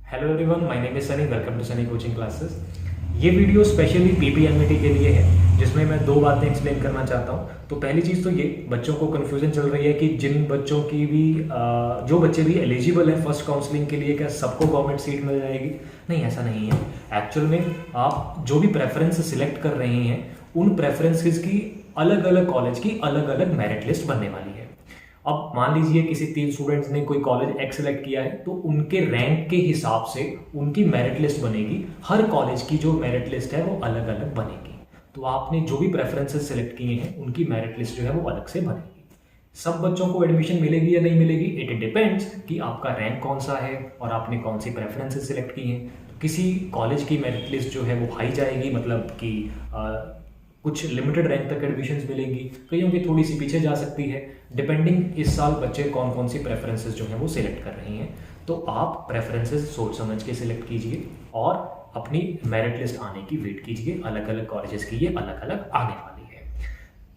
Hello everyone, my name is Sunny. Welcome to Sunny coaching classes. ये video specially PPMET के लिए है, जिसमें मैं दो बातें एक्सप्लेन करना चाहता हूँ। तो पहली चीज़ तो ये, बच्चों को कन्फ्यूजन चल रही है कि जिन बच्चों की भी जो बच्चे भी एलिजिबल है फर्स्ट काउंसलिंग के लिए, क्या सबको गवर्नमेंट सीट मिल जाएगी? नहीं, ऐसा नहीं है। एक्चुअल में आप जो भी प्रेफरेंस सिलेक्ट कर रहे हैं, उन प्रेफरेंसेस की अलग अलग कॉलेज की अलग अलग मेरिट लिस्ट बनने वाली है। अब मान लीजिए किसी 3 स्टूडेंट्स ने कोई कॉलेज एक्स सेलेक्ट किया है, तो उनके रैंक के हिसाब से उनकी मेरिट लिस्ट बनेगी। हर कॉलेज की जो मेरिट लिस्ट है वो अलग अलग बनेगी। तो आपने जो भी प्रेफरेंसेस सेलेक्ट किए हैं, उनकी मेरिट लिस्ट जो है वो अलग से बनेगी। सब बच्चों को एडमिशन मिलेगी या नहीं मिलेगी, इट डिपेंड्स कि आपका रैंक कौन सा है और आपने कौन सी प्रेफरेंसेस सेलेक्ट की हैं। तो किसी कॉलेज की मेरिट लिस्ट जो है वो हाई जाएगी, मतलब कि कुछ लिमिटेड रैंक तक एडमिशन्स मिलेंगी, कईयों की थोड़ी सी पीछे जा सकती है, डिपेंडिंग इस साल बच्चे कौन कौन सी प्रेफरेंसेस जो हैं वो सिलेक्ट कर रहे हैं। तो आप प्रेफरेंसेस सोच समझ के सिलेक्ट कीजिए और अपनी मेरिट लिस्ट आने की वेट कीजिए। अलग अलग कॉलेजेस की ये अलग अलग आने वाली है,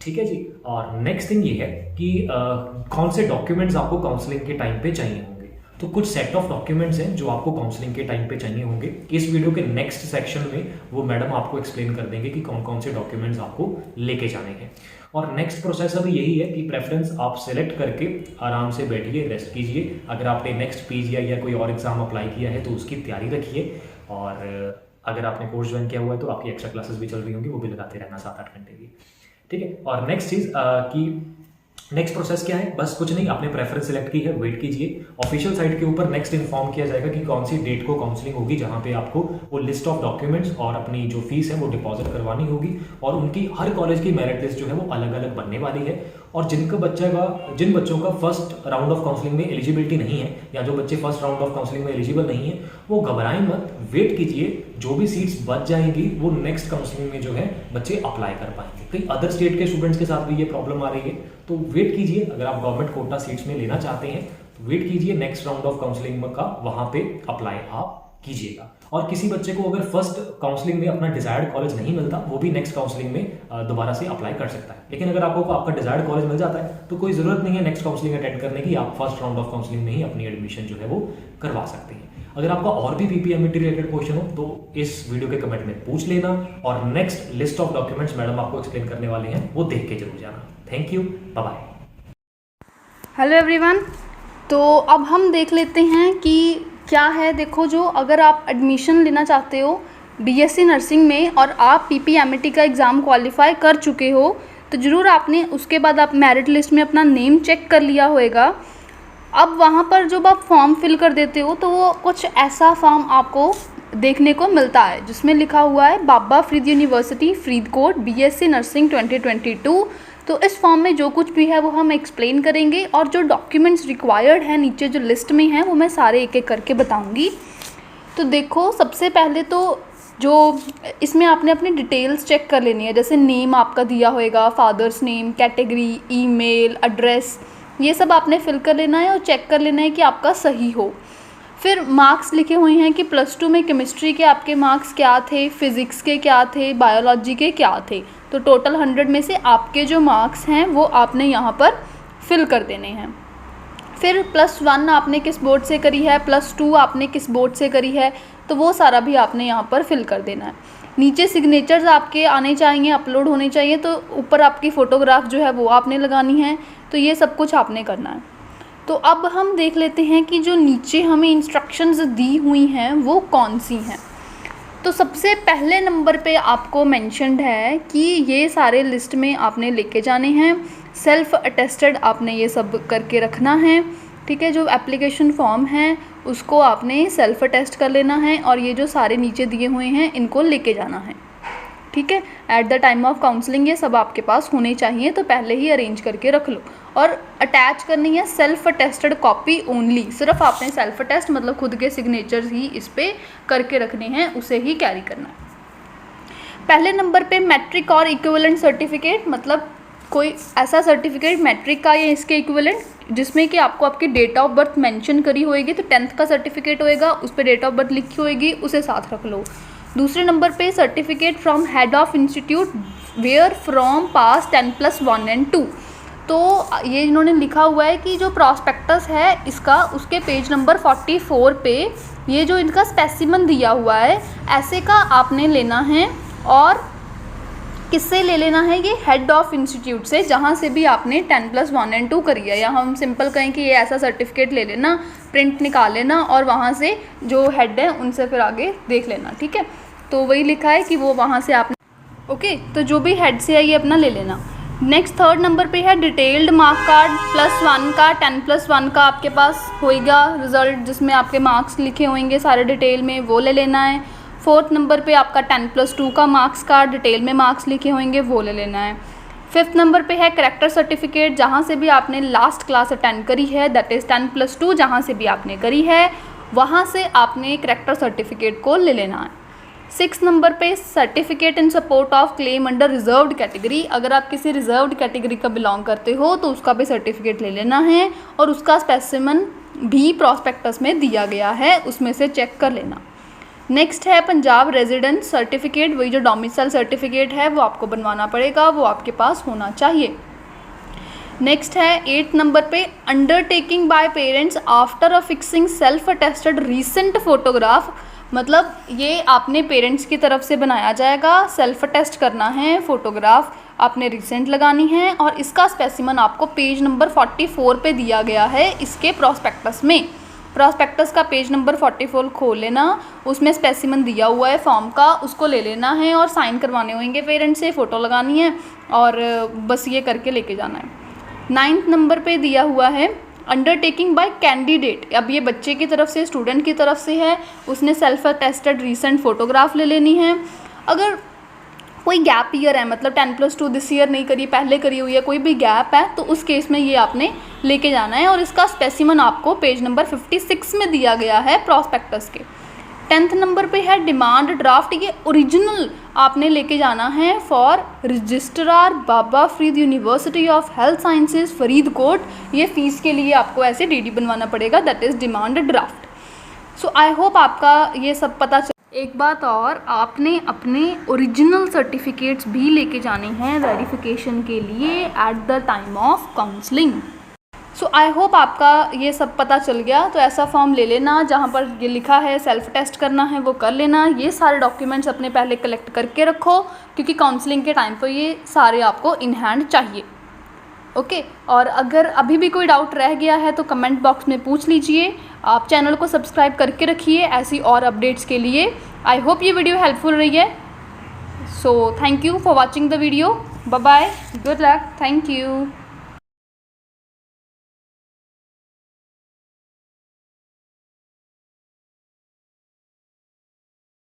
ठीक है जी। और नेक्स्ट थिंग ये है कि कौन से डॉक्यूमेंट्स आपको काउंसलिंग के टाइम पे चाहिए होंगे। तो कुछ सेट ऑफ डॉक्यूमेंट्स हैं जो आपको काउंसलिंग के टाइम पे चाहिए होंगे। इस वीडियो के नेक्स्ट सेक्शन में वो मैडम आपको एक्सप्लेन कर देंगे कि कौन कौन से डॉक्यूमेंट्स आपको लेके जाने हैं। और नेक्स्ट प्रोसेस अभी यही है कि प्रेफरेंस आप सेलेक्ट करके आराम से बैठिए, रेस्ट कीजिए। अगर आपने नेक्स्ट पीजी या कोई और एग्जाम अप्लाई किया है तो उसकी तैयारी रखिए। और अगर आपने कोर्स ज्वाइन किया हुआ है तो आपकी एक्स्ट्रा क्लासेस भी चल रही होंगी, वो भी लगाते रहना 7-8 घंटे की, ठीक है। और नेक्स्ट चीज़ कि नेक्स्ट प्रोसेस क्या है, बस कुछ नहीं, आपने प्रेफरेंस सिलेक्ट की है, वेट कीजिए। ऑफिशियल साइट के ऊपर नेक्स्ट इन्फॉर्म किया जाएगा कि कौन सी डेट को काउंसलिंग होगी, जहां पे आपको वो लिस्ट ऑफ डॉक्यूमेंट्स और अपनी जो फीस है वो डिपॉजिट करवानी होगी। और उनकी हर कॉलेज की मेरिट लिस्ट जो है वो अलग अलग बनने वाली है। और जिन बच्चों का फर्स्ट राउंड ऑफ काउंसलिंग में एलिजिबिलिटी नहीं है, या जो बच्चे फर्स्ट राउंड ऑफ काउंसलिंग में एलिजिबल नहीं है, वो घबराएं मत, वेट कीजिए। जो भी सीट्स बच जाएंगी वो नेक्स्ट काउंसलिंग में जो है बच्चे अप्लाई कर पाएंगे। कई अदर स्टेट के स्टूडेंट्स के साथ भी ये प्रॉब्लम आ रही है, तो वेट कीजिए। अगर आप गवर्नमेंट कोटा सीट्स में लेना चाहते हैं तो वेट कीजिए, नेक्स्ट राउंड ऑफ काउंसलिंग का वहां पे अप्लाई आप कीजिएगा। और किसी बच्चे को अगर फर्स्ट काउंसलिंग में अपना डिजायर्ड कॉलेज नहीं मिलता, वो भी नेक्स्ट काउंसलिंग में दोबारा से अप्लाई कर सकता है। लेकिन अगर आपको आपका डिजायर्ड कॉलेज मिल जाता है तो कोई जरूरत नहीं है नेक्स्ट काउंसलिंग अटेंड करने की, आप फर्स्ट राउंड ऑफ काउंसलिंग में ही अपनी एडमिशन जो है वो करवा सकते हैं। अगर आपका और भी पीपीएमईटी रिलेटेड क्वेश्चन हो तो इस वीडियो के कमेंट में पूछ लेना, और next list of documents madam आपको एक्सप्लेन करने वाले हैं, वो देख के जरूर जाना। Thank you, bye bye. Hello everyone, तो अब हम देख लेते हैं कि क्या है। देखो, जो अगर आप एडमिशन लेना चाहते हो बीएससी नर्सिंग में और आप पीपीएमईटी का एग्ज़ाम क्वालिफाई कर चुके हो, तो ज़रूर आपने उसके बाद आप मेरिट लिस्ट में अपना नेम चेक कर लिया होगा। अब वहाँ पर जब आप फॉर्म फिल कर देते हो तो वो कुछ ऐसा फॉर्म आपको देखने को मिलता है जिसमें लिखा हुआ है Baba Farid university Faridkot BSc nursing 2022। तो इस फॉर्म में जो कुछ भी है वो हम एक्सप्लेन करेंगे, और जो डॉक्यूमेंट्स रिक्वायर्ड हैं नीचे जो लिस्ट में हैं वो मैं सारे एक एक करके बताऊंगी। तो देखो, सबसे पहले तो जो इसमें आपने अपनी डिटेल्स चेक कर लेनी है, जैसे नेम आपका दिया होएगा, father's name, category, email, address, ये सब आपने फिल कर लेना है और चेक कर लेना है कि आपका सही हो। फिर मार्क्स लिखे हुए हैं कि +2 में केमिस्ट्री के आपके मार्क्स क्या थे, फिज़िक्स के क्या थे, बायोलॉजी के क्या थे। तो टोटल 100 में से आपके जो मार्क्स हैं वो आपने यहाँ पर फिल कर देने हैं। फिर +1 आपने किस बोर्ड से करी है, +2 आपने किस बोर्ड से करी है, तो वो सारा भी आपने यहाँ पर फिल कर देना है। नीचे सिग्नेचर्स आपके आने चाहिए, अपलोड होने चाहिए, तो ऊपर आपकी फ़ोटोग्राफ जो है वो आपने लगानी है। तो ये सब कुछ आपने करना है। तो अब हम देख लेते हैं कि जो नीचे हमें इंस्ट्रक्शंस दी हुई हैं वो कौन सी हैं। तो सबसे पहले नंबर पे आपको मेंशन्ड है कि ये सारे लिस्ट में आपने लेके जाने हैं। सेल्फ अटेस्टेड आपने ये सब करके रखना है, ठीक है। जो एप्लीकेशन फॉर्म है उसको आपने सेल्फ अटेस्ट कर लेना है, और ये जो सारे नीचे दिए हुए हैं इनको लेके जाना है, ठीक है। At the time of counselling ये सब आपके पास होने चाहिए, तो पहले ही अरेंज करके रख लो। और अटैच करनी है सेल्फ अटेस्टेड कॉपी ओनली, सिर्फ आपने सेल्फ अटेस्ट मतलब खुद के सिग्नेचर्स ही इस पर करके रखने हैं, उसे ही कैरी करना है। पहले नंबर पे मैट्रिक और इक्विवेलेंट सर्टिफिकेट, मतलब कोई ऐसा सर्टिफिकेट मैट्रिक का या इसके इक्विवेलेंट जिसमें कि आपको आपकी डेट ऑफ बर्थ मेंशन करी होएगी। तो 10th का सर्टिफिकेट होएगा, उस पर डेट ऑफ बर्थ लिखी होएगी, उसे साथ रख लो। दूसरे नंबर पे certificate from head of institute where from pass 10+1 and 2। तो ये इन्होंने लिखा हुआ है कि जो प्रॉस्पेक्टस है इसका, उसके पेज नंबर 44 पे ये जो इनका स्पेसिमन दिया हुआ है ऐसे का आपने लेना है। और किससे ले लेना है? ये हेड ऑफ इंस्टीट्यूट से, जहाँ से भी आपने 10+1 and 2 करी है, या हम सिंपल कहें कि ये ऐसा सर्टिफिकेट ले लेना, प्रिंट निकाल लेना और वहाँ से जो हेड है उनसे फिर आगे देख लेना। ठीक है, तो वही लिखा है कि वो वहाँ से आपने ओके, तो जो भी हेड से है ये अपना ले लेना। नेक्स्ट 3rd नंबर पे है डिटेल्ड मार्क कार्ड +1 का, 10+1 का आपके पास होएगा रिज़ल्ट जिसमें आपके मार्क्स लिखे होंगे सारे डिटेल में, वो ले लेना है। 4th नंबर पे आपका 10+2 का मार्क्स कार्ड, डिटेल में मार्क्स लिखे होंगे, वो ले लेना है। 5th नंबर पे है करेक्टर सर्टिफिकेट, जहाँ से भी आपने लास्ट क्लास अटेंड करी है, दैट इज़ 10+2 जहाँ से भी आपने करी है वहाँ से आपने करेक्टर सर्टिफिकेट को ले लेना है। 6th नंबर पे certificate in support of claim under reserved category, अगर आप किसी रिजर्व्ड कैटेगरी का बिलोंग करते हो तो उसका भी सर्टिफिकेट ले लेना है और उसका स्पेसिमन भी प्रॉस्पेक्टस में दिया गया है, उसमें से चेक कर लेना। नेक्स्ट है पंजाब रेजिडेंस सर्टिफिकेट, वही जो डोमिसाइल सर्टिफिकेट है वो आपको बनवाना पड़ेगा, वो आपके पास होना चाहिए। नेक्स्ट है 8th नंबर पे undertaking by parents after affixing self attested recent photograph, मतलब ये आपने पेरेंट्स की तरफ से बनाया जाएगा, सेल्फ अटेस्ट करना है, फ़ोटोग्राफ आपने रिसेंट लगानी है और इसका स्पेसिमन आपको पेज नंबर 44 पे दिया गया है इसके प्रॉस्पेक्टस में। प्रॉस्पेक्टस का पेज नंबर 44 खोल लेना, उसमें स्पेसिमन दिया हुआ है फॉर्म का, उसको ले लेना है और साइन करवाने होंगे पेरेंट्स से, फ़ोटो लगानी है और बस ये करके लेके जाना है। 9th नंबर पे दिया हुआ है अंडरटेकिंग बाय कैंडिडेट, अब ये बच्चे की तरफ से, स्टूडेंट की तरफ से है, उसने सेल्फ अटेस्टेड रीसेंट फ़ोटोग्राफ ले लेनी है। अगर कोई गैप ईयर है, मतलब 10+2 दिस ईयर नहीं करी, पहले करी हुई है, कोई भी गैप है तो उस केस में ये आपने लेके जाना है और इसका स्पेसिमन आपको पेज नंबर 56 में दिया गया है प्रॉस्पेक्टस के। 10th नंबर पे है डिमांड ड्राफ्ट, ये ओरिजिनल आपने लेके जाना है for registrar Baba Farid university of health sciences Faridkot, ये फ़ीस के लिए आपको ऐसे DD बनवाना पड़ेगा, that is demand draft. So I hope आपका ये सब पता चल। एक बात और, आपने अपने ओरिजिनल सर्टिफिकेट्स भी लेके जाने हैं वेरिफिकेशन के लिए at the time of counselling. So I hope आपका ये सब पता चल गया। तो ऐसा फॉर्म ले लेना जहाँ पर ये लिखा है सेल्फ टेस्ट करना है, वो कर लेना। ये सारे डॉक्यूमेंट्स अपने पहले कलेक्ट करके रखो क्योंकि काउंसलिंग के टाइम पर ये सारे आपको इन हैंड चाहिए। ओके, और अगर अभी भी कोई डाउट रह गया है तो कमेंट बॉक्स में पूछ लीजिए। आप चैनल को सब्सक्राइब करके रखिए ऐसी और अपडेट्स के लिए। आई होप ये वीडियो हेल्पफुल रही है। So thank you for watching the video. Bye bye, good luck, thank you.